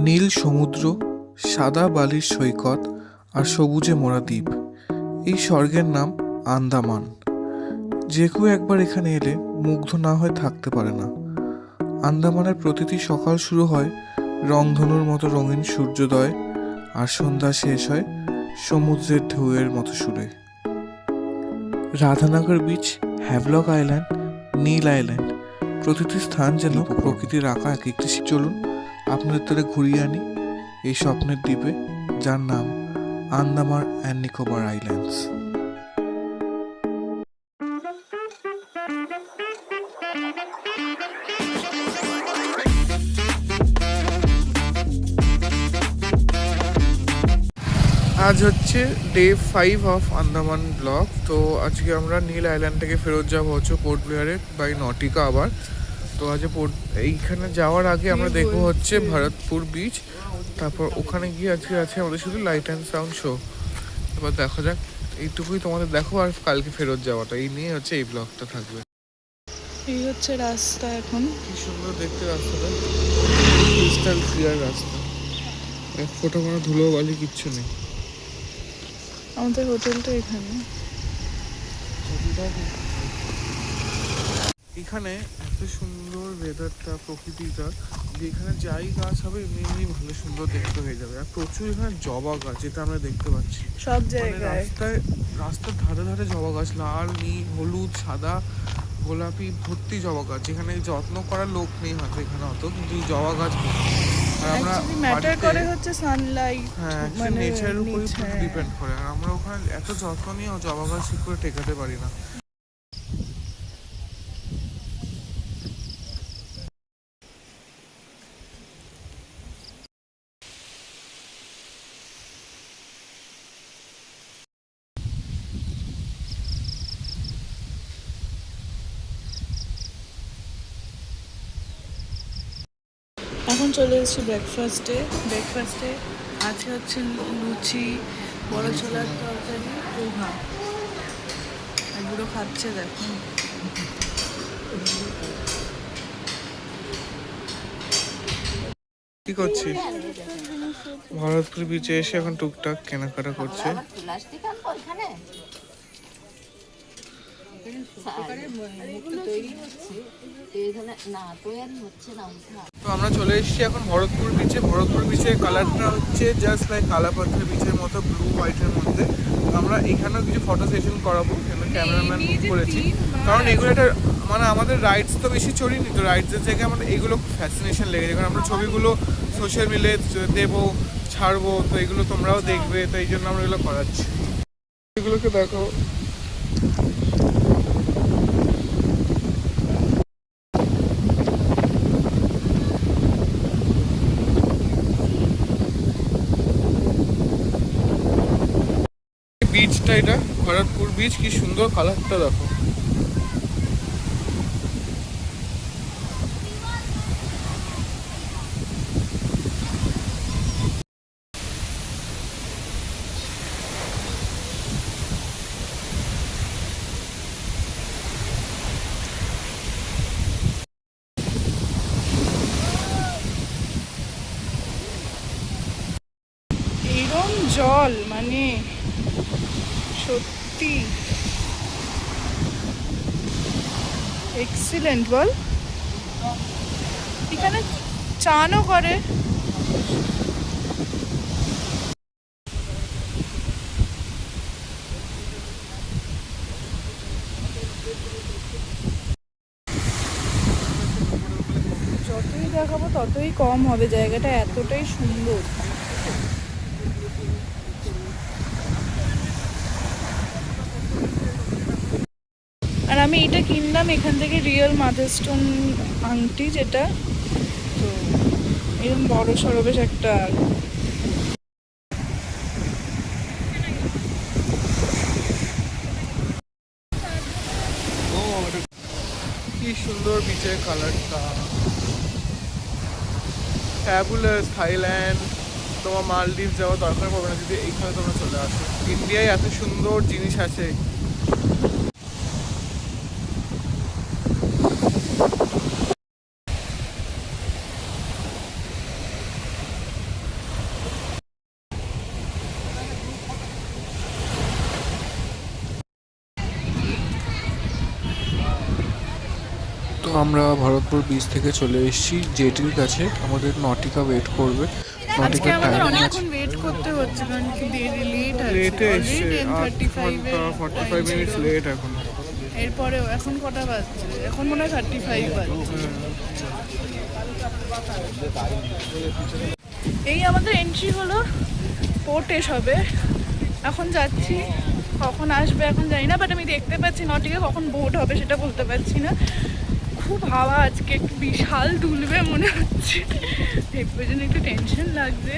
নীল সমুদ্র, সাদা বালির সৈকত আর সবুজে মোড়া দ্বীপ, এই স্বর্গের নাম আন্দামান। যে কেউ একবার এখানে এলে মুগ্ধ না হয়ে থাকতে পারে না। আন্দামানের প্রতিটি সকাল শুরু হয় রংধনুর মতো রঙিন সূর্যোদয়, আর সন্ধ্যা শেষ হয় সমুদ্রের ঢেউয়ের মতো সুরে। রাধানগর বিচ, হ্যাভলক আইল্যান্ড, নীল আইল্যান্ড, প্রতিটি স্থান যেন প্রকৃতির আঁকা এক একটি চলুন আপনাদের তারা ঘুরিয়ে আনি এই স্বপ্নের দ্বীপে, যার নাম আন্দামান অ্যান্ড নিকোবর আইল্যান্ডস। আজ হচ্ছে ডে 5 অফ আন্দামান ব্লগ। তো আজকে আমরা নীল আইল্যান্ড থেকে ফেরত যাবো হচ্ছে পোর্ট ব্লেয়ারে বাই নটিকা আবার। তো আজ এইখানে যাওয়ার আগে আমরা দেখবো হচ্ছে ভরতপুর বিচ, তারপর ওখানে গিয়ে আজকে আছে আমাদের শুধু লাইট অ্যান্ড সাউন্ড শো। এবার দেখা যাক, এইটুকুই তোমাদের দেখো, আর কালকে ফেরত যাওয়াটা এই নিয়ে হচ্ছে এই ব্লগটা থাকবে। এই হচ্ছে রাস্তা। এখন কি সুন্দর দেখতে রাস্তাটা, ক্রিস্টাল ক্লিয়ার রাস্তা, এক ফোঁটা কোনো ধুলো বালি কিচ্ছু নেই। আমাদের হোটেলটা এখানে। এখানে এত সুন্দর ওয়েদারটা, প্রকৃতিটা, যে এখানে যাই গাছ হবে এমনি এমনি ভালো সুন্দর দেখতে হয়ে যাবে। আর প্রচুর এখানে জবা গাছ, যেটা আমরা দেখতে পাচ্ছি সব মানে জায়গায়। রাস্তার ধারে ধারে জবা গাছ, লাল, নীল, হলুদ, সাদা, গোলাপি, ভর্তি জবা গাছ। এখানে যত্ন করার লোক নেই হয়তো এখানে অত, কিন্তু জবা গাছ। আর আমরা ম্যাটার করে হচ্ছে সানলাইট, হ্যাঁ, মানে নেচারের উপরই হ্যাঁ। ডিপেন্ড করে। আর আমরা ওখানে এত যত্ন নিয়েও জবা গাছ ঠিক করে টেকাতে পারি না। এখন চলে এসেছি ব্রেকফাস্টে আছে হচ্ছে লুচি, বড় ছোলার তরকারি, পোহা। এগুলো খাচ্ছে, দেখুন। কি করছিস? ভরতপুর বিচে এসে এখন টুকটাক কেনাকাটা করছে। তো আমরা চলে এসেছি এখন ভরতপুর বিচে। ভরতপুর বিচের কালারটা হচ্ছে জাস্ট লাইক কালাপাথর বিচের মতো, ব্লু হোয়াইটের মধ্যে। আমরা এখানেও কিছু ফটো সেশন করাবো, ক্যামেরাম্যান বুক করেছি। কারণ এগুলো একটা মানে আমাদের রাইডস তো বেশি চড়িনি, তো রাইডসের জায়গায় আমাদের এইগুলো ফ্যাসিনেশন লেগেছে। কারণ আমরা ছবিগুলো সোশ্যাল মিডিয়ায় দেবো, ছাড়বো, তো এগুলো তোমরাও দেখবে, তো এই জন্য আমরা এগুলো করাচ্ছি। এগুলোকে দেখো, বিচটা, এটা ভরতপুর বিচ, কি সুন্দর কালারটা দেখো। এরম জল, মানে সত্যি এক্সিলেন্ট। বল, এখানে চানও করে। যতই দেখাবো ততই কম হবে, জায়গাটা এতটাই সুন্দর। আর আমি এটা কিনলাম এখান থেকে, রিয়েল মাদার স্টোন আংটি, যেটা তো এরকম বড় সড়ো বেশ একটা। কি সুন্দর বিচের কালারটা, ফ্যাবুলাস। থাইল্যান্ড, তোমার মালদ্বীপ যাওয়া দরকার পড়বে না যদি এইখানে তোমরা চলে আসো। ইন্ডিয়ায় এত সুন্দর জিনিস আছে। আমরা ভরতপুর বিচ থেকে চলে এসেছি জেটির কাছে। আমাদের নটিকা ওয়েট করবে। আজকে নটিকার আমাদের টাইমিং আছে অনেকক্ষণ ওয়েট করতে হচ্ছে কারণ কি লেট আছে লেটে এসছে, অলরেডি 10:35 45 মিনিটস লেট এখন। এরপরেও এখন কটা বাজছে? এখন মনে হয় 35 বাজছে। এই আমাদের এন্ট্রি হলো, পোর্টে সবে এখন যাচ্ছি। কখন আসবে এখন জানি না, বাট আমি দেখতে পাচ্ছি নটিকে কখন বোট হবে সেটা বলতে পারছি না। খুব হাওয়া আজকে, একটু বিশাল দুলবে মনে হচ্ছে, এই জন্য একটু টেনশন লাগছে।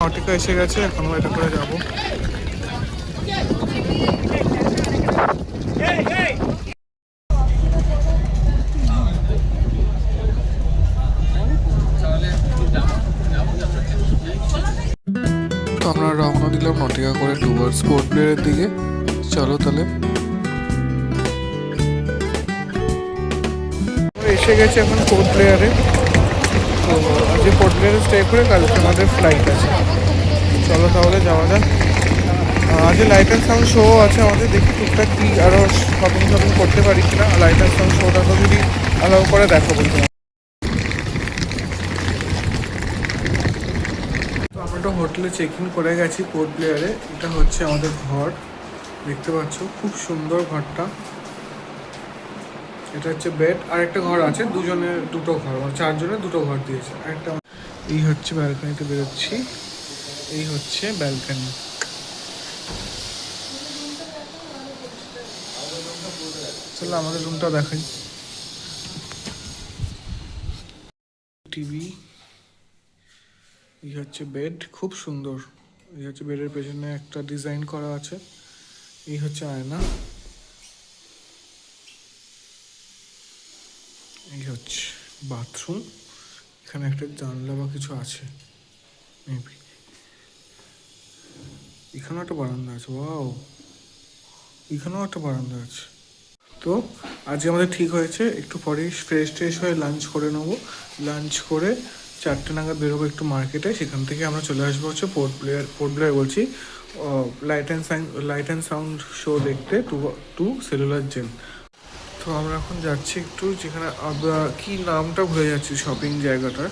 নটিকা এসে গেছে, এখন এটা করে যাবো। তো আমরা রওনা দিলাম নটিকা করে টুয়ার্ডস পোর্ট ব্লেয়ারের দিকে। চলো তাহলে। এসে গেছে এখন পোর্ট ব্লেয়ারে। তো আজকে পোর্ট ব্লেয়ারে স্টে করে কালকে আমাদের ফ্লাইট আছে। চলো তাহলে যাওয়া যাক। আজকে লাইট অ্যান্ড সাউন্ড শো আছে আমাদের, দেখি টুকটাক কি আরও শপিং করতে পারি কিনা। লাইট অ্যান্ড সাউন্ড শোটা তো যদি অ্যালাউ করে দেখাবো। তো আমরা একটা হোটেলে চেক ইন করে গেছি পোর্ট ব্লেয়ারে। এটা হচ্ছে আমাদের ঘর, দেখতে পাচ্ছ খুব সুন্দর ঘরটা। এটা হচ্ছে বেড, আর একটা ঘর আছে, দুজনের দুটো ঘর, মানে চারজনের দুটো ঘর দিয়েছে। একটা এই হচ্ছে ব্যালকনিতে বেরোচ্ছি, এই হচ্ছে ব্যালকনি। চলো আমাদের রুমটা দেখাই। টিভি, এই হচ্ছে বেড, খুব সুন্দর। এই হচ্ছে বেডের পেছনে একটা ডিজাইন করা আছে। এই হচ্ছে আয়না, এই হচ্ছে বাথরুম। এখানে একটা জানলা বা কিছু আছে মেবি। এখানেও একটা বারান্দা আছে, ওয়াও, এখানেও একটা বারান্দা আছে। তো আজকে আমাদের ঠিক হয়েছে একটু পরেই ফ্রেশ হয়ে লাঞ্চ করে নেবো। লাঞ্চ করে 4টে নাগাদ বেরোবো একটু মার্কেটে। সেখান থেকে আমরা চলে আসবো হচ্ছে পোর্ট ব্লেয়ার বলছি, লাইট অ্যান্ড সাউন্ড শো দেখতে টু সেলুলার জেল। তো আমরা এখন যাচ্ছি একটু, যেখানে কি নামটা ভুলে যাচ্ছি শপিং জায়গাটার।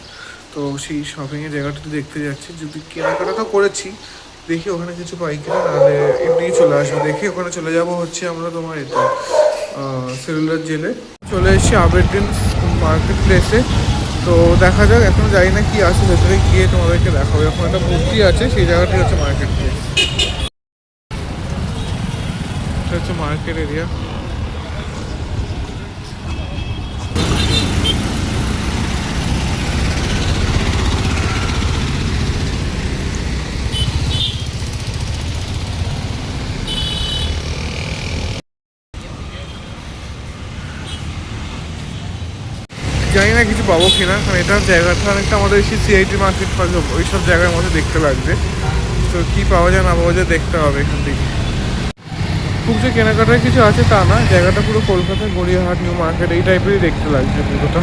তো সেই শপিংয়ের জায়গাটাতে দেখতে যাচ্ছি, যদি কেনাকাটা তো করেছি, দেখি ওখানে কিছু পাই কিনা, নাহলে এমনি চলে আসবো। দেখি ওখানে চলে যাব হচ্ছে আমরা তোমার এটা সেলুলার জেলে। চলে এসেছি আবেরদিন মার্কেট প্লেসে। তো দেখা যাক, এখন জানি না কি আছে, ভেতরে গিয়ে তোমাদেরকে দেখাবো। এখন একটা মূর্তি আছে, সেই জায়গাটি হচ্ছে মার্কেট প্লেস। এটা হচ্ছে মার্কেট এরিয়া। জানি না কিছু পাবো কিনা, কারণ এটার জায়গাটা অনেকটা আমাদের সেই সিআইটি মার্কেট ফার্কে ওই সব জায়গার মধ্যে দেখতে লাগবে। তো কী পাওয়া যায় না পাওয়া যায় দেখতে হবে এখান থেকে। খুব যে কেনাকাটার কিছু আছে তা না, জায়গাটা পুরো কলকাতা গড়িয়াহাট নিউ মার্কেট এই টাইপেরই দেখতে লাগছে পুরোটা।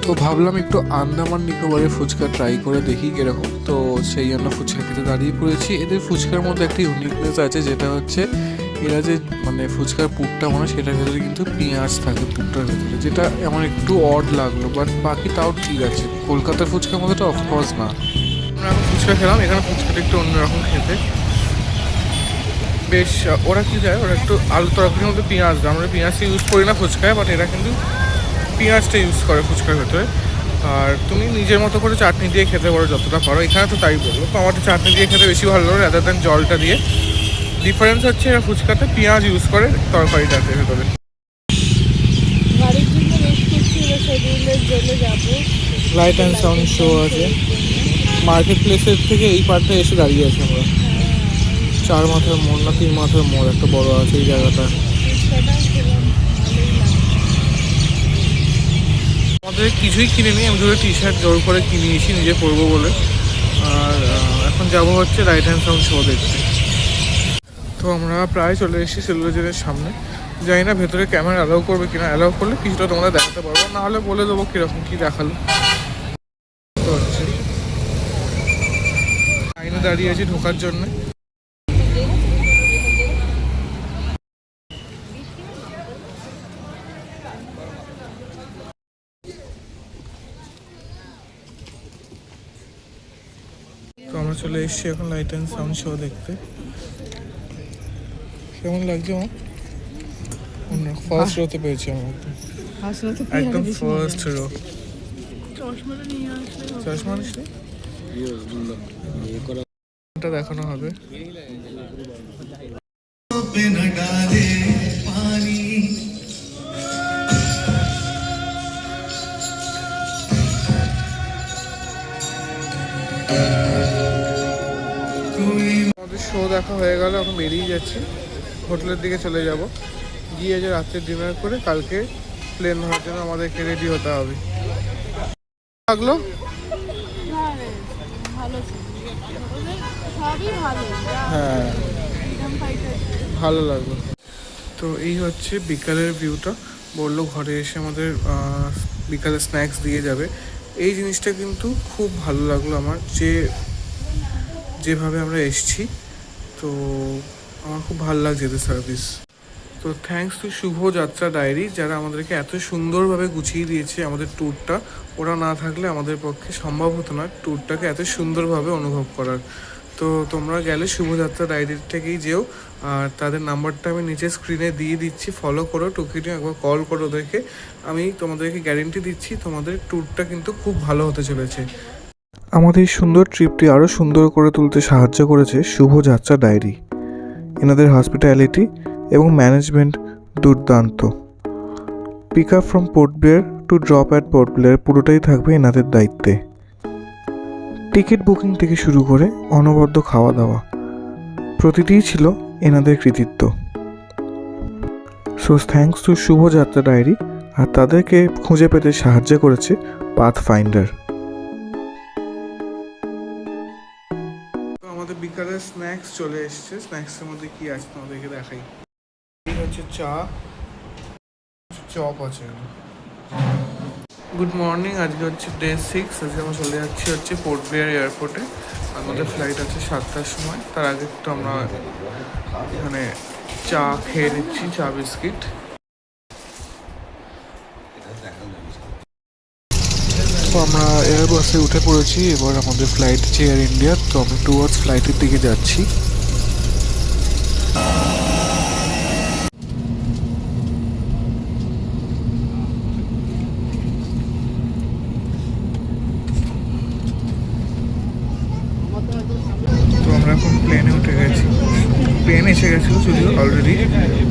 তো ভাবলাম একটু আন্দামান নিকোবরের ফুচকা ট্রাই করে দেখি কিরকম। তো সেই জন্য ফুচকা খেতে দাঁড়িয়ে পড়েছি। এদের ফুচকার মধ্যে একটা ইউনিকনেস আছে, যেটা হচ্ছে এরা যে মানে ফুচকার পুরটা মানে সেটার ভেতরে কিন্তু পেঁয়াজ থাকে পুরটার ভেতরে, যেটা এমন একটু অড লাগলো, বাট বাকি তাও ঠিক আছে। কলকাতার ফুচকার মধ্যে তো অফকোর্স না। আমরা এখন ফুচকা খেলাম, এখানে ফুচকাটা একটু অন্যরকম খেতে বেশ। ওরা কী দেয়, ওরা একটু আলু তরকারির মধ্যে পেঁয়াজ দেয়। আমরা পেঁয়াজটা ইউজ করি না ফুচকায়, বাট এরা কিন্তু পেঁয়াজটা ইউজ করে ফুচকার ভেতরে। আর তুমি নিজের মতো করে চাটনি দিয়ে খেতে পারো যতটা পারো। এখানে তো তাই বলবো, তো আমাদের চাটনি দিয়ে খেতে বেশি ভালো লাগে রাদার দ্যান জলটা দিয়ে। ডিফারেন্স হচ্ছে এরা ফুচকাতে পেঁয়াজ ইউজ করে তরকারিটাতে ভেতরে। গাড়ির জন্য বেশ করছি, এবার সেলুলার জেলে যাবো। লাইট অ্যান্ড সাউন্ড শো আছে মার্কেট প্লেসের থেকে এই পার্টটা এসে দাঁড়িয়ে আছি আমরা। 4 মাথার মোড় না 3 মাথার মোড় একটা বড় আছে এই জায়গাটা। আমাদের কিছুই কিনে নিই, আমি দুটো টি শার্ট জোর করে কিনিয়েছি নিজে পরবো বলে। আর এখন যাবো হচ্ছে লাইট অ্যান্ড সাউন্ড শো দেখতে। তো আমরা প্রায় চলে এসেছি সেলুলার জেলের সামনে। জানি না ভেতরে ক্যামেরা অ্যালাউ করবে কিনা, অ্যালাউ করলে কিছুটা তোমরা দেখাতে পারবো, না হলে বলে দেবো কীরকম কী দেখালো। তো হচ্ছে লাইনে দাঁড়িয়ে আছি ঢোকার জন্য। তো আমরা চলে এসেছি এখন লাইট অ্যান্ড সাউন্ড শো দেখতে। কেমন লাগছে আমার? ফার্স্ট রোতে পেয়েছি আমরা, একদম ফার্স্ট রো। চশমাটা নিয়ে আসলে চশমা নিশ্চয় এটা দেখানো হবে। আমাদের শো দেখা হয়ে গেল, এখন বেরিয়ে যাচ্ছি, হোটেলের দিকে চলে যাব। গিয়ে যে রাত্রে ডিনার করে কালকে প্লেন ধরার জন্য আমাদেরকে রেডি হতে হবে। লাগলো ভালো ছিল, সবই ভালো, হ্যাঁ ভালো লাগলো। তো এই হচ্ছে বিকালের ভিউটা। বললো ঘরে এসে আমাদের বিকালে স্ন্যাক্স দিয়ে যাবে। এই জিনিসটা কিন্তু খুব ভালো লাগলো আমার, যেভাবে আমরা এসছি। তো আমার খুব ভালো লাগছে এদের সার্ভিস। তো থ্যাঙ্কস টু শুভ যাত্রা ডায়েরি, যারা আমাদেরকে এত সুন্দরভাবে গুছিয়ে দিয়েছে আমাদের ট্যুরটা। ওরা না থাকলে আমাদের পক্ষে সম্ভব হতো না ট্যুরটাকে এত সুন্দরভাবে অনুভব করার। তো তোমরা গেলে শুভযাত্রা ডায়েরির থেকেই যেও, আর তাদের নাম্বারটা আমি নিচে স্ক্রিনে দিয়ে দিচ্ছি, ফলো করো, টুকিটি একবার কল করো ওদেরকে। আমি তোমাদেরকে গ্যারেন্টি দিচ্ছি তোমাদের ট্যুরটা কিন্তু খুব ভালো হতে চলেছে। আমাদের এই সুন্দর ট্রিপটি আরও সুন্দর করে তুলতে সাহায্য করেছে শুভযাত্রা ডায়েরি। এনাদের হসপিটালিটি এবং ম্যানেজমেন্ট দুর্দান্ত। Pick up from Port Blair to drop at Port Blair পুরোটাই থাকবে এনাদের দায়িত্বে। টিকিট বুকিং থেকে শুরু করে অনবদ্য খাওয়া দাওয়া প্রতিটিই ছিল এনাদের কৃতিত্ব। সো থ্যাঙ্কস টু শুভযাত্রা ডায়েরি, আর তাদেরকে খুঁজে পেতে সাহায্য করেছে পাথ ফাইন্ডার। আমাদের বিকালের স্ন্যাক্স চলে এসছে। স্ন্যাক্সের মধ্যে কি আছে তোমাদেরকে দেখাই। এই হচ্ছে চা, চপ আছে। গুড মর্নিং, আজকে হচ্ছে ডে 6। আজকে আমরা চলে যাচ্ছি হচ্ছে পোর্ট ব্লেয়ার এয়ারপোর্টে। আমাদের ফ্লাইট আছে 7টার সময়। তার আগে একটু আমরা এখানে চা খেয়ে নিচ্ছি, চা বিস্কিট। তো আমরা এয়ারবাসে উঠে পড়েছি, এবার আমাদের ফ্লাইট আছে এয়ার ইন্ডিয়া। তো আমি টুয়ার্ডস ফ্লাইটের দিকে যাচ্ছি। তো আমরা এখন প্লেনে উঠে গেছি। প্লেন এসে গেছিলো যদিও অলরেডি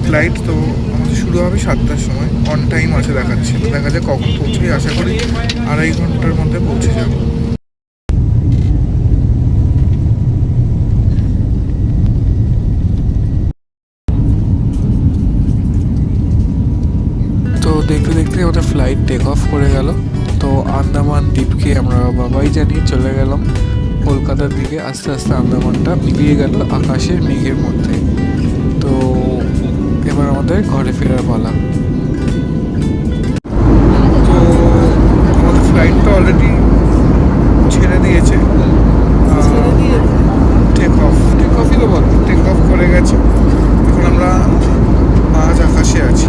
ফ্লাইট। তো আমাদের শুরু হবে 7টার সময়, অন টাইম আছে দেখাচ্ছে। তো দেখা যায় কখন পৌঁছই, আশা করি 2.5 ঘন্টার মধ্যে পৌঁছে যাব। তো দেখতে দেখতে আমাদের ফ্লাইট টেক অফ করে গেল। তো আন্দামান দ্বীপকে আমরা বাবাই জানিয়ে চলে গেলাম কলকাতার দিকে। আস্তে আস্তে আন্দামানটা মিলিয়ে গেল আকাশের মেঘের মধ্যে। তো এবার আমাদের ঘরে ফেরার পালা। তো আমাদের ফ্লাইটটা অলরেডি ছেড়ে দিয়েছে, টেক অফই তো বলো, টেক অফ করে গেছে। এখন আমরা মাঝ আকাশে আছি।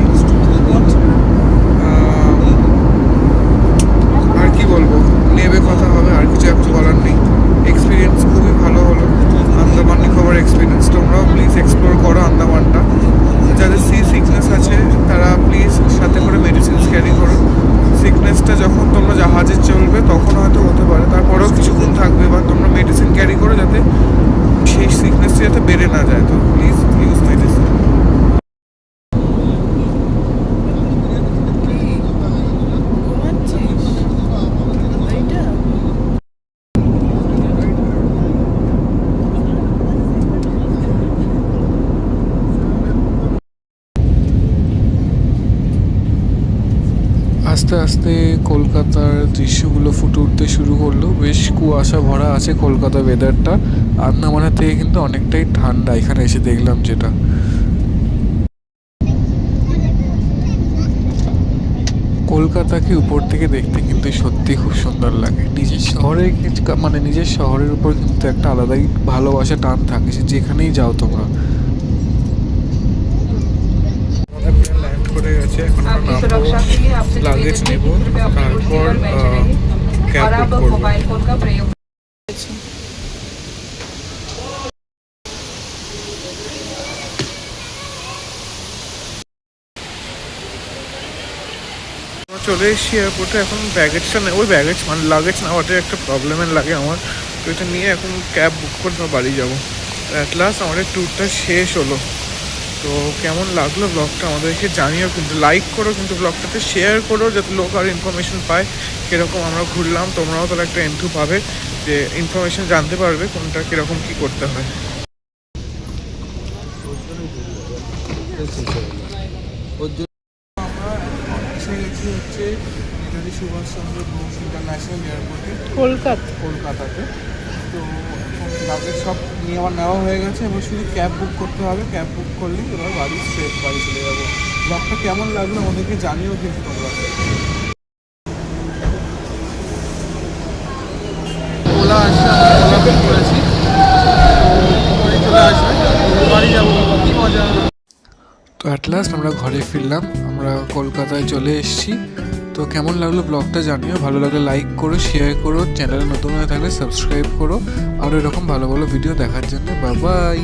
আর কি বলবো, নেবে কথা হবে, আর কিছু এখন বলার নেই। এক্সপিরিয়েন্স খুবই ভালো হলো, আন্দামান নিকোবর এক্সপিরিয়েন্স। তোমরাও প্লিজ এক্সপ্লোর করো আন্দামানটা। যাদের সিকনেস আছে তারা প্লিজ সাথে করে মেডিসিনস ক্যারি করো। সিকনেসটা যখন তোমরা জাহাজে চলবে তখন হয়তো হতে পারে, তারপরেও কিছুক্ষণ থাকবে, বা তোমরা মেডিসিন ক্যারি করো যাতে সেই সিকনেসটা যাতে বেড়ে না যায়। তো প্লিজ ইউজ মেডিসিন। আস্তে আস্তে কলকাতার দৃশ্যগুলো ফুটে উঠতে শুরু করলো। বেশ কুয়াশা ভরা আছে কলকাতা ওয়েদারটা। আন্দামানের থেকে কিন্তু অনেকটাই ঠান্ডা এখানে এসে দেখলাম যেটা। কলকাতাকে উপর থেকে দেখতে কিন্তু সত্যি খুব সুন্দর লাগে। নিজের শহরে মানে নিজের শহরের উপর কিন্তু একটা আলাদাই ভালোবাসা টান থাকে, সে যেখানেই যাও তোমরা। ল্যান্ড করে গেছে, এখন আমরা নামবো, লাগেজ নেব, তারপর ক্যাব বুক করবো। চলে এসেছি এয়ারপোর্টে, এখন ব্যাগেজটা নেই, ওই ব্যাগেজ মানে লাগেজ নেওয়াটাই একটা প্রবলেমের লাগে আমার। তো এটা নিয়ে এখন ক্যাব বুক করে তোমার বাড়ি যাবো। অ্যাট লাস্ট আমাদের ট্যুরটা শেষ হলো। তো কেমন লাগলো ব্লগটা আমাদেরকে জানিও, কিন্তু লাইক করো, কিন্তু ব্লগটাতে শেয়ার করো যাতে লোক আর ইনফরমেশন পায় কীরকম আমরা ঘুরলাম। তোমরাও তাহলে একটা এন্ট্রু পাবে, যে ইনফরমেশন জানতে পারবে কোনটা কীরকম কী করতে হয়। আমরা এসে গেছি হচ্ছে নেতাজি সুভাষচন্দ্র বোস ইন্টারন্যাশনাল এয়ারপোর্টে কলকাতাতে। তো এখন লাগেজ সব নেওয়া হয়ে গেছে, এবার শুধু ক্যাব বুক করতে হবে। ক্যাব বুক করলেই এবার বাড়ি চলে যাবো। ব্লগটা কেমন লাগলো আমাদেরকে জানিও কিন্তু তোমরা। ওলা আসছে, ওলা বুক করেছি, চলে আসবে, বাড়ি যাবো, কি মজা। তো অ্যাট লাস্ট আমরা ঘরে ফিরলাম, আমরা কলকাতায় চলে এসেছি। তো কেমন লাগলো ব্লগটা জানিও, ভালো লাগলে লাইক করো, শেয়ার করো, চ্যানেলে নতুন হয়ে থাকলে সাবস্ক্রাইব করো, আর এরকম ভালো ভালো ভিডিও দেখার জন্য। Bye bye.